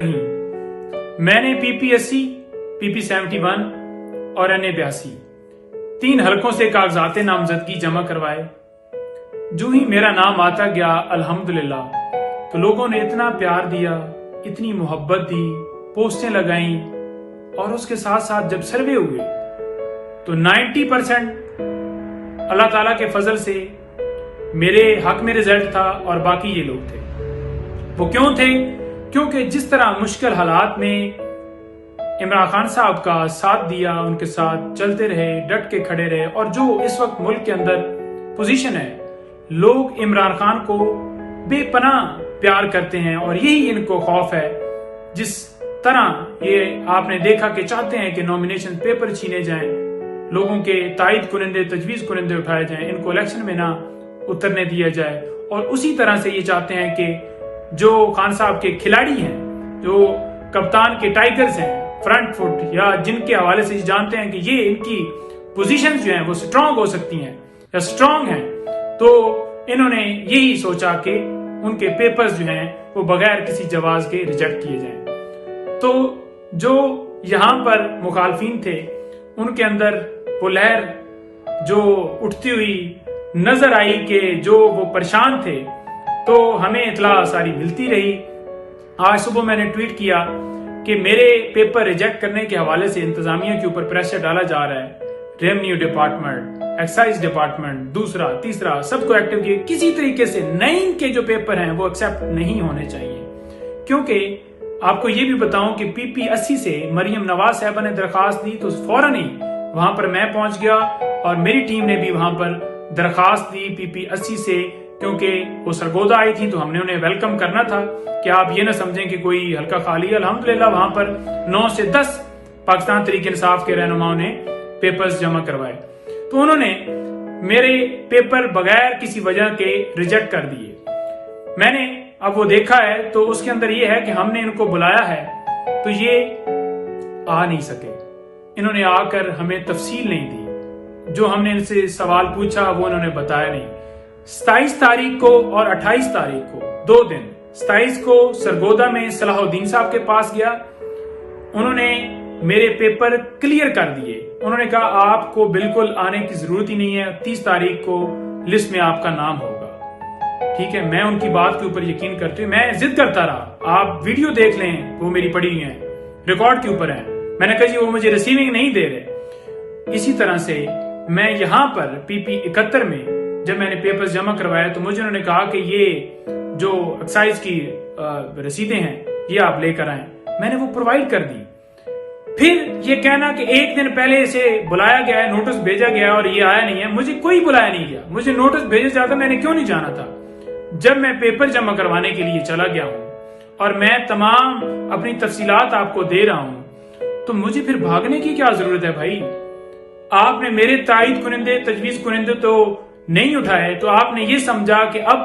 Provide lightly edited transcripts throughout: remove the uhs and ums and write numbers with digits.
मैंने PP80, PP71 और NA82 3 हलकों से कागजात नामजदगी जमा करवाए। जो ही मेरा नाम आता गया अल्हम्दुलिल्लाह, तो लोगों ने इतना प्यार दिया, इतनी मोहब्बत दी, पोस्टें लगाई, और उसके साथ साथ जब सर्वे हुए तो 90% अल्लाह ताला के फजल से मेरे हक में रिजल्ट था और बाकी ये लोग थे। वो क्यों थे? क्योंकि जिस तरह मुश्किल हालात में इमरान खान साहब का साथ दिया, उनके साथ चलते रहे, डट के खड़े रहे, और जो इस वक्त मुल्क के अंदर पोजीशन है, लोग इमरान खान को बेपनाह प्यार करते हैं और यही इनको खौफ है। जिस तरह ये आपने देखा कि चाहते हैं कि नॉमिनेशन पेपर छीने जाएं, लोगों के तायद कुनिंदे, तजवीज कुनिंदे उठाए जाएं, इनको इलेक्शन में ना उतरने दिया जाए, और उसी तरह से ये चाहते हैं कि जो खान साहब के खिलाड़ी हैं, जो कप्तान के टाइगर्स हैं, फ्रंट फुट, या जिनके हवाले से जानते हैं कि ये इनकी पोजीशंस जो हैं वो स्ट्रांग हो सकती हैं या स्ट्रांग हैं, तो इन्होंने यही सोचा कि उनके पेपर्स जो हैं वो बगैर किसी जवाज के रिजेक्ट किए जाएं। तो जो यहाँ पर मुखालफिन थे, उनके अंदर वो लहर जो उठती हुई नजर आई कि जो वो परेशान थे, तो हमें इतला सारी मिलती रही। आज सुबह मैंने ट्वीट किया कि मेरे पेपर रिजेक्ट करने के हवाले से इंतजामिया के ऊपर प्रेशर डाला जा रहा है। रेवेन्यू डिपार्टमेंट, एक्साइज डिपार्टमेंट, दूसरा तीसरा सबको एक्टिव किए। किसी तरीके से 9 के जो पेपर हैं वो एक्सेप्ट नहीं होने चाहिए, क्योंकि आपको ये भी बताऊं कि PP80 से मरियम नवाज साहबा ने दरखास्त दी तो फौरन ही वहां पर मैं पहुंच गया और मेरी टीम ने भी वहां पर दरखास्त दी PP80 से, क्योंकि वो सरगोदा आई थी तो हमने उन्हें वेलकम करना था कि आप ये ना समझें कि कोई हल्का खाली है। अल्हम्दुलिल्लाह वहां पर 9 से 10 पाकिस्तान तहरीक इंसाफ के रहनुमाओं ने पेपर्स जमा करवाए, तो उन्होंने मेरे पेपर बगैर किसी वजह के रिजेक्ट कर दिए। मैंने अब वो देखा है तो उसके अंदर ये है कि हमने इनको बुलाया है तो ये आ नहीं सके। इन्होंने आकर हमें तफसील नहीं दी, जो हमने इनसे सवाल पूछा वो इन्होंने बताया नहीं। 27 तारीख को और 28 तारीख को 2 दिन, 27 को सरगोदा में सलाहुद्दीन साहब के पास गया, उन्होंने मेरे पेपर क्लियर कर दिए। उन्होंने कहा आपको बिल्कुल आने की जरूरत ही नहीं है, 30 तारीख को लिस्ट में आपका नाम होगा। ठीक है, मैं उनकी बात के ऊपर यकीन करते हुए मैं जिद करता रहा, आप वीडियो देख लें, वो मेरी पड़ी हुई है, रिकॉर्ड के ऊपर है। मैंने कहा जी वो मुझे रिसीविंग नहीं दे रहे। इसी तरह से मैं यहाँ पर PP71 में जब मैंने पेपर्स जमा करवाया तो मुझे उन्होंने कहा कि ये जो एक्साइज की रसीदें हैं ये आप लेकर आए। मैंने वो प्रोवाइड कर दी। फिर ये कहना कि 1 दिन पहले इसे बुलाया गया है, नोटिस भेजा गया है और ये आया नहीं है। मुझे कोई बुलाया नहीं गया, मुझे नोटिस भेजा जाता मैंने क्यों नहीं जाना था। जब मैं पेपर जमा करवाने के लिए चला गया हूं और मैं तमाम अपनी तफसीलात आपको दे रहा हूं, तो मुझे फिर भागने की क्या जरूरत है भाई। आपने मेरे तायद कुनिंदे, तजवीज कुनिंदे तो नहीं उठाए, तो आपने ये समझा कि अब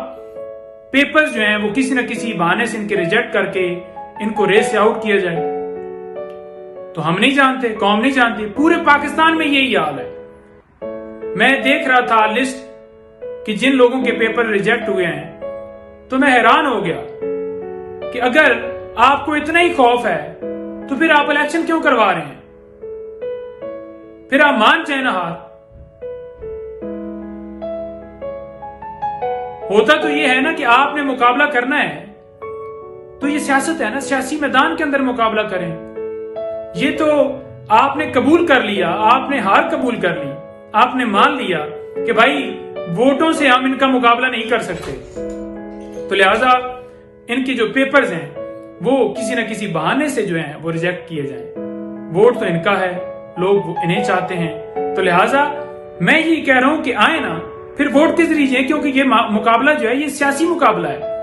पेपर्स जो हैं वो किसी न किसी बहाने से इनके रिजेक्ट करके इनको रेस से आउट किया जाए। तो हम नहीं जानते, कौम नहीं जानती, पूरे पाकिस्तान में यही हाल है। मैं देख रहा था लिस्ट कि जिन लोगों के पेपर रिजेक्ट हुए हैं, तो मैं हैरान हो गया कि अगर आपको इतना ही खौफ है तो फिर आप इलेक्शन क्यों करवा रहे हैं? फिर आप मान जाए ना हार। होता तो ये है ना कि आपने मुकाबला करना है, तो ये सियासत है ना, सियासी मैदान के अंदर मुकाबला करें। ये तो आपने कबूल कर लिया, आपने हार कबूल कर ली, आपने मान लिया कि भाई वोटों से हम इनका मुकाबला नहीं कर सकते, तो लिहाजा इनके जो पेपर्स हैं वो किसी न किसी बहाने से जो हैं वो रिजेक्ट किए जाएं। वोट तो इनका है, लोग इन्हें चाहते हैं, तो लिहाजा मैं ये कह रहा हूं कि आए ना, फिर वोट किस दीजिए, क्योंकि ये मुकाबला जो है ये सियासी मुकाबला है।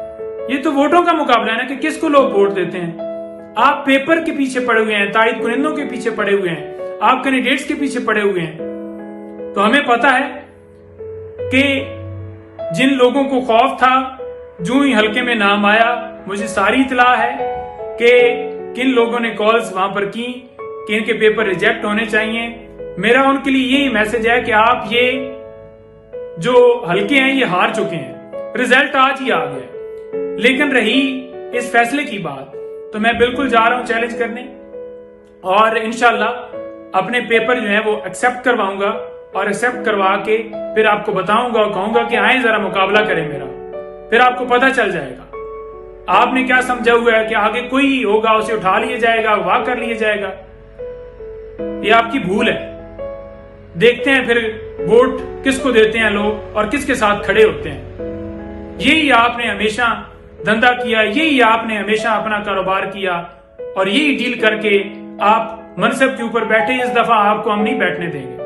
ये तो वोटों का मुकाबला है ना कि किसको लोग वोट देते हैं। आप पेपर के पीछे पड़े हुए हैं, तायद कुनिंदों के पीछे पड़े हुए हैं, आप कैंडिडेट्स के पीछे पड़े हुए हैं। तो हमें पता है कि जिन लोगों को खौफ था, जो ही हल्के में नाम आया, मुझे सारी इतला है कि किन लोगों ने कॉल्स वहां पर की कि इनके पेपर रिजेक्ट होने चाहिए। मेरा उनके लिए यही मैसेज है कि आप ये जो हल्के हैं ये हार चुके हैं, रिजल्ट आज ही आ गया। लेकिन रही इस फैसले की बात, تو میں بالکل جا رہا ہوں چیلنج کرنے، اور انشاءاللہ اپنے پیپر جو ہیں وہ ایکسپٹ کرواؤں گا، اور ایکسپٹ کروا کے پھر آپ کو بتاؤں گا اور کہوں گا کہ آئیں ذرا مقابلہ کریں میرا، پھر آپ کو پتہ چل جائے گا۔ آپ نے کیا سمجھا ہوا ہے کہ آگے کوئی ہوگا اسے اٹھا لیا جائے گا، اغوا کر لیا جائے گا، یہ آپ کی بھول ہے۔ دیکھتے ہیں پھر ووٹ کس کو دیتے ہیں لوگ اور کس کے ساتھ کھڑے ہوتے ہیں۔ یہی آپ نے ہمیشہ دھندا کیا، یہی آپ نے ہمیشہ اپنا کاروبار کیا، اور یہی ڈیل کر کے آپ منصب کے اوپر بیٹھے، اس دفعہ آپ کو ہم نہیں بیٹھنے دیں گے۔